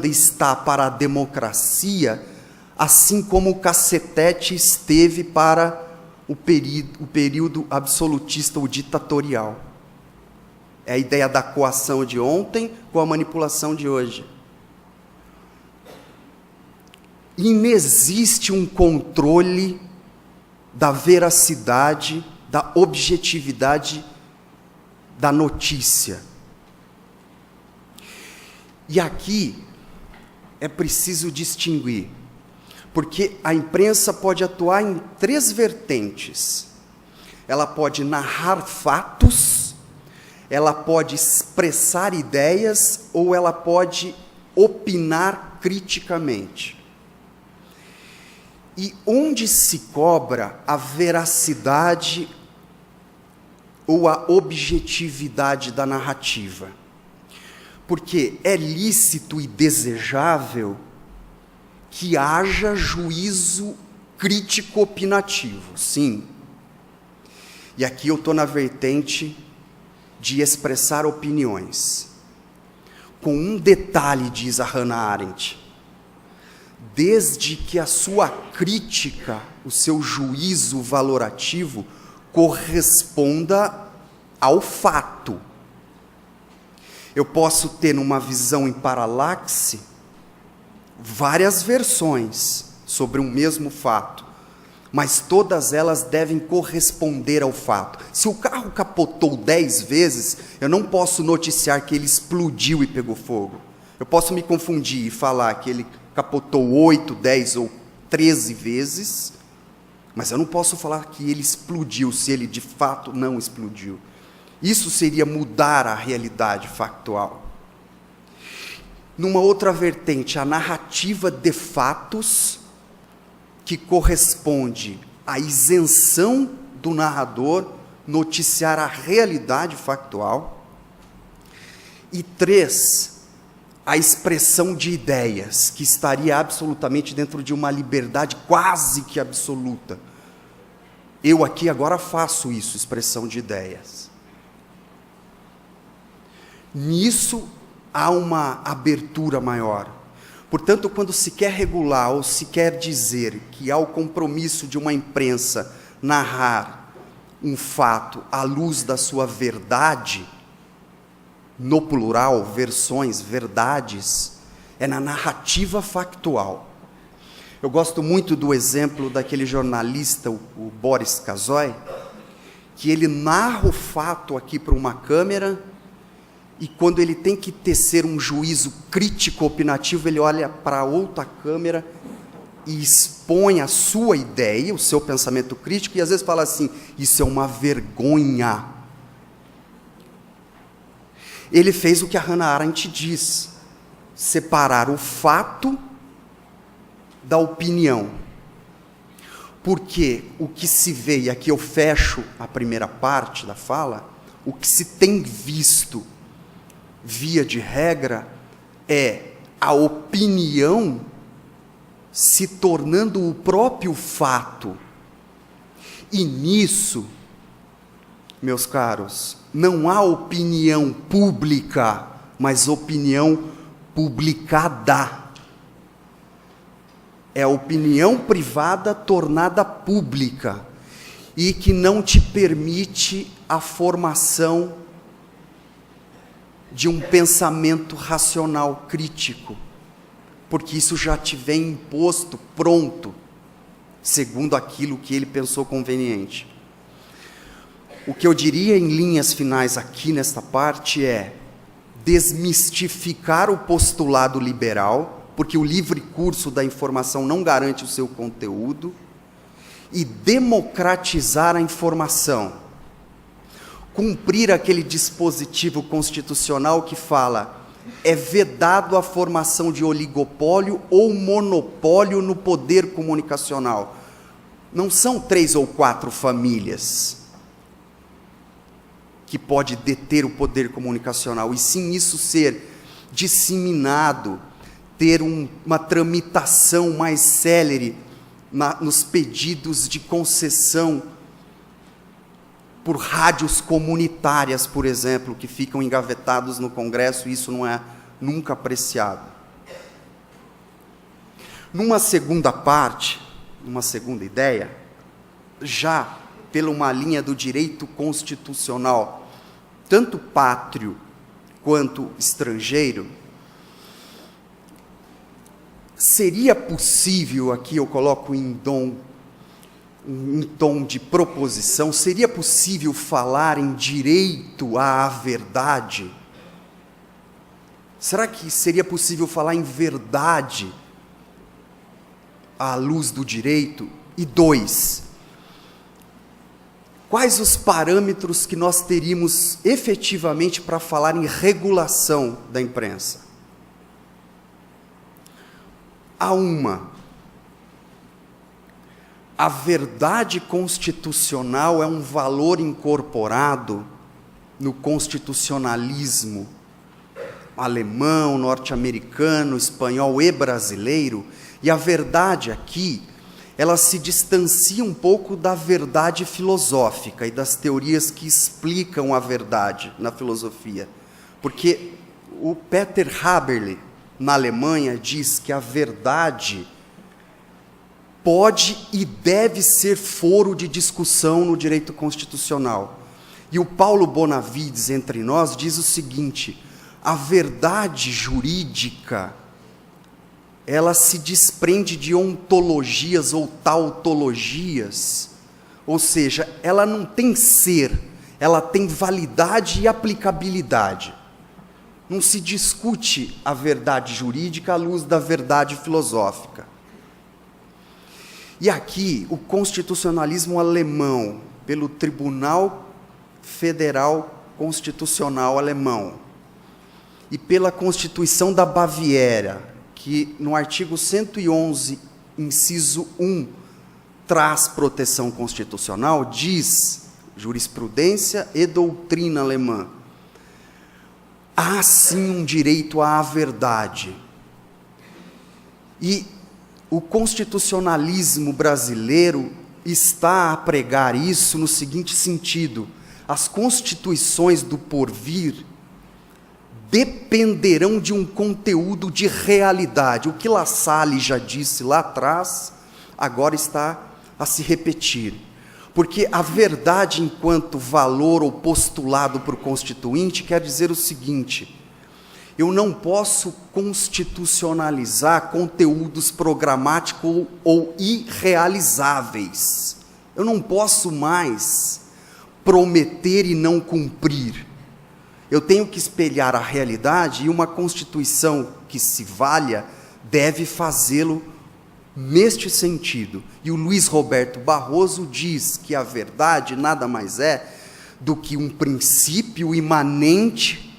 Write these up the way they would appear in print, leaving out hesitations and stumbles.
está para a democracia, assim como o cacetete esteve para o período absolutista ou ditatorial. É a ideia da coação de ontem com a manipulação de hoje. Inexiste um controle da veracidade, da objetividade da notícia. E aqui é preciso distinguir, porque a imprensa pode atuar em 3 vertentes. Ela pode narrar fatos, ela pode expressar ideias, ou ela pode opinar criticamente. E onde se cobra a veracidade ou a objetividade da narrativa? Porque é lícito e desejável que haja juízo crítico opinativo, sim. E aqui eu estou na vertente de expressar opiniões. Com um detalhe, diz a Hannah Arendt: desde que a sua crítica, o seu juízo valorativo, corresponda ao fato. Eu posso ter, numa visão em paralaxe, várias versões sobre um mesmo fato, mas todas elas devem corresponder ao fato. Se o carro capotou 10 vezes, eu não posso noticiar que ele explodiu e pegou fogo. Eu posso me confundir e falar que ele capotou 8, 10 ou 13 vezes, mas eu não posso falar que ele explodiu, se ele de fato não explodiu. Isso seria mudar a realidade factual. Numa outra vertente, a narrativa de fatos, que corresponde à isenção do narrador noticiar a realidade factual. E 3, a expressão de ideias, que estaria absolutamente dentro de uma liberdade quase que absoluta. Eu aqui agora faço isso, expressão de ideias. Nisso há uma abertura maior. Portanto, quando se quer regular ou se quer dizer que há o compromisso de uma imprensa narrar um fato à luz da sua verdade, no plural, versões, verdades, é na narrativa factual. Eu gosto muito do exemplo daquele jornalista, o Boris Kazoy, que ele narra o fato aqui para uma câmera, e quando ele tem que tecer um juízo crítico opinativo, ele olha para outra câmera e expõe a sua ideia, o seu pensamento crítico, e às vezes fala assim: isso é uma vergonha. Ele fez o que a Hannah Arendt diz: separar o fato da opinião. Porque o que se vê, e aqui eu fecho a primeira parte da fala, o que se tem visto, via de regra, é a opinião se tornando o próprio fato. E nisso, meus caros, não há opinião pública, mas opinião publicada. É a opinião privada tornada pública, e que não te permite a formação de um pensamento racional crítico, porque isso já te vem imposto, pronto, segundo aquilo que ele pensou conveniente. O que eu diria em linhas finais aqui nesta parte é desmistificar o postulado liberal, porque o livre curso da informação não garante o seu conteúdo, e democratizar a informação. Cumprir aquele dispositivo constitucional que fala: é vedado a formação de oligopólio ou monopólio no poder comunicacional. Não são 3 ou 4 famílias que pode deter o poder comunicacional, e sim isso ser disseminado, ter uma tramitação mais célere nos pedidos de concessão por rádios comunitárias, por exemplo, que ficam engavetados no Congresso, e isso não é nunca apreciado. Numa segunda parte, numa segunda ideia, já pela uma linha do direito constitucional, tanto pátrio quanto estrangeiro, seria possível, aqui eu coloco em tom de proposição, seria possível falar em direito à verdade? Será que seria possível falar em verdade à luz do direito? E 2, quais os parâmetros que nós teríamos efetivamente para falar em regulação da imprensa? A verdade constitucional é um valor incorporado no constitucionalismo alemão, norte-americano, espanhol e brasileiro, e a verdade aqui, ela se distancia um pouco da verdade filosófica e das teorias que explicam a verdade na filosofia. Porque o Peter Haberle, na Alemanha, diz que a verdade pode e deve ser foro de discussão no direito constitucional. E o Paulo Bonavides, entre nós, diz o seguinte: a verdade jurídica, ela se desprende de ontologias ou tautologias, ou seja, ela não tem ser, ela tem validade e aplicabilidade. Não se discute a verdade jurídica à luz da verdade filosófica. E aqui, o constitucionalismo alemão, pelo Tribunal Federal Constitucional Alemão, e pela Constituição da Baviera, que no artigo 111, inciso 1, traz proteção constitucional, diz, jurisprudência e doutrina alemã, há sim um direito à verdade. E o constitucionalismo brasileiro está a pregar isso no seguinte sentido: as constituições do porvir dependerão de um conteúdo de realidade. O que La Salle já disse lá atrás, agora está a se repetir. Porque a verdade enquanto valor ou postulado por constituinte quer dizer o seguinte: eu não posso constitucionalizar conteúdos programáticos ou irrealizáveis. Eu não posso mais prometer e não cumprir. Eu tenho que espelhar a realidade, e uma Constituição que se valha deve fazê-lo neste sentido. E o Luiz Roberto Barroso diz que a verdade nada mais é do que um princípio imanente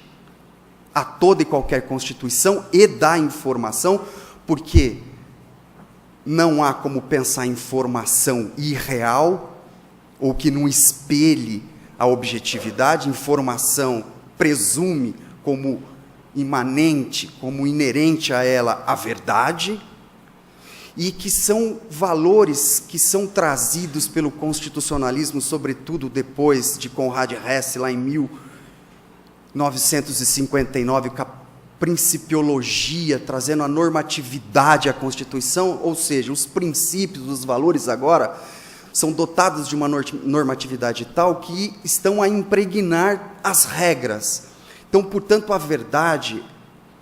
a toda e qualquer Constituição e da informação, porque não há como pensar em informação irreal ou que não espelhe a objetividade. Informação presume como imanente, como inerente a ela a verdade, e que são valores que são trazidos pelo constitucionalismo, sobretudo depois de Conrad Hess, lá em 1959, com a principiologia, trazendo a normatividade à Constituição, ou seja, os princípios, os valores agora são dotados de uma normatividade tal que estão a impregnar as regras. Então, portanto, a verdade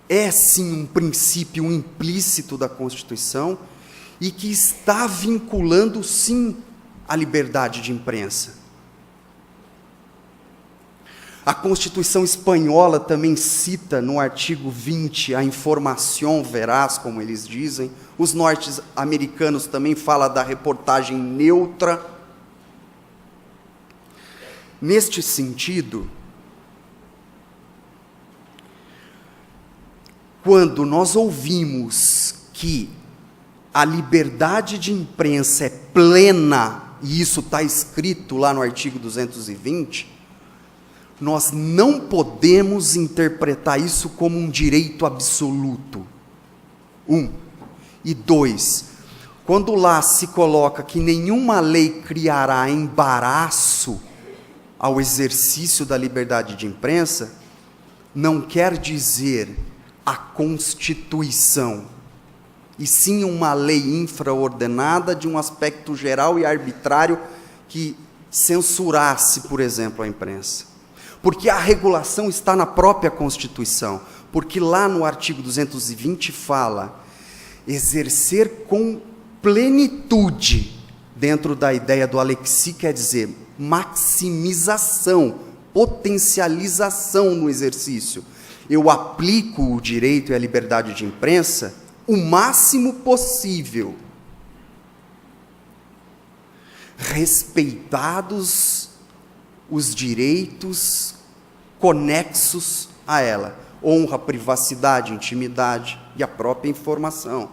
é sim um princípio implícito da Constituição e que está vinculando sim a liberdade de imprensa. A Constituição espanhola também cita no artigo 20 a informação veraz, como eles dizem. Os norte-americanos também falam da reportagem neutra. Neste sentido, quando nós ouvimos que a liberdade de imprensa é plena, e isso está escrito lá no artigo 220, nós não podemos interpretar isso como um direito absoluto. 1. E 2, quando lá se coloca que nenhuma lei criará embaraço ao exercício da liberdade de imprensa, não quer dizer a Constituição. e sim uma lei infraordenada de um aspecto geral e arbitrário que censurasse, por exemplo, a imprensa. Porque a regulação está na própria Constituição, porque lá no artigo 220 fala exercer com plenitude, dentro da ideia do alexi, quer dizer maximização, potencialização no exercício. Eu aplico o direito e a liberdade de imprensa o máximo possível, respeitados os direitos conexos a ela, honra, privacidade, intimidade e a própria informação.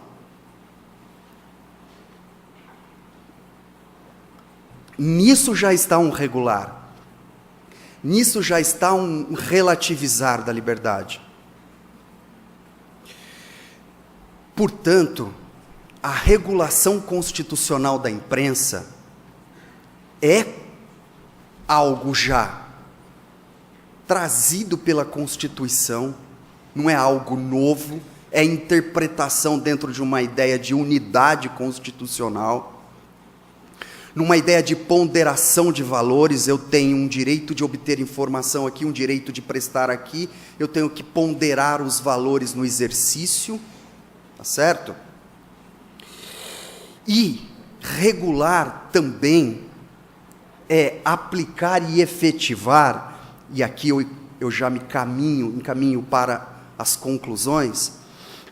Nisso já está um regular, nisso já está um relativizar da liberdade. Portanto, a regulação constitucional da imprensa é algo já trazido pela Constituição, não é algo novo, é interpretação dentro de uma ideia de unidade constitucional. Numa ideia de ponderação de valores, eu tenho um direito de obter informação aqui, um direito de prestar aqui, eu tenho que ponderar os valores no exercício, tá certo? E regular também é aplicar e efetivar, e aqui eu já encaminho para as conclusões,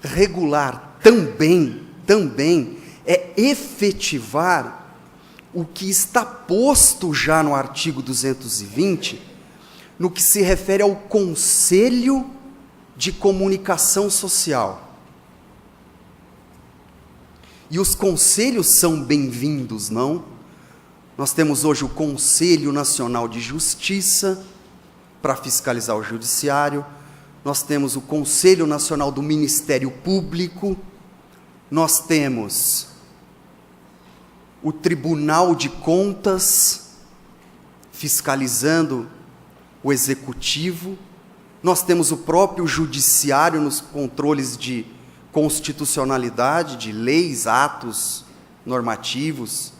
regular também é efetivar o que está posto já no artigo 220, no que se refere ao Conselho de Comunicação Social. E os conselhos são bem-vindos, não? Nós temos hoje o Conselho Nacional de Justiça, para fiscalizar o Judiciário, nós temos o Conselho Nacional do Ministério Público, nós temos o Tribunal de Contas, fiscalizando o Executivo, nós temos o próprio Judiciário nos controles de constitucionalidade, de leis, atos normativos.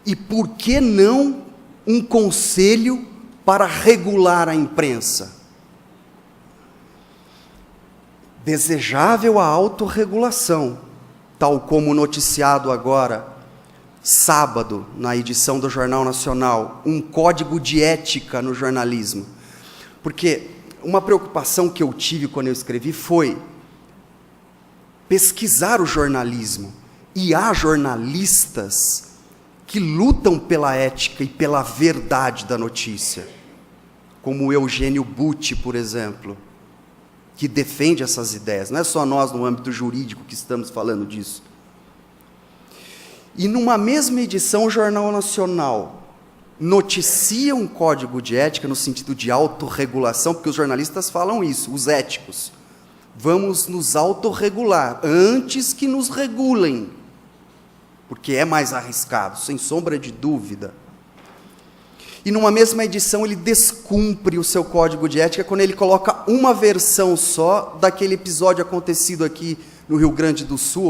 E por que não um conselho para regular a imprensa? Desejável a autorregulação, tal como noticiado agora, sábado, na edição do Jornal Nacional, um código de ética no jornalismo. Porque uma preocupação que eu tive quando eu escrevi foi pesquisar o jornalismo. E há jornalistas que lutam pela ética e pela verdade da notícia, como o Eugênio Butti, por exemplo, que defende essas ideias. Não é só nós, no âmbito jurídico, que estamos falando disso. E numa mesma edição, o Jornal Nacional noticia um código de ética no sentido de autorregulação, porque os jornalistas falam isso, os éticos. Vamos nos autorregular antes que nos regulem, porque é mais arriscado, sem sombra de dúvida. E numa mesma edição ele descumpre o seu código de ética quando ele coloca uma versão só daquele episódio acontecido aqui no Rio Grande do Sul,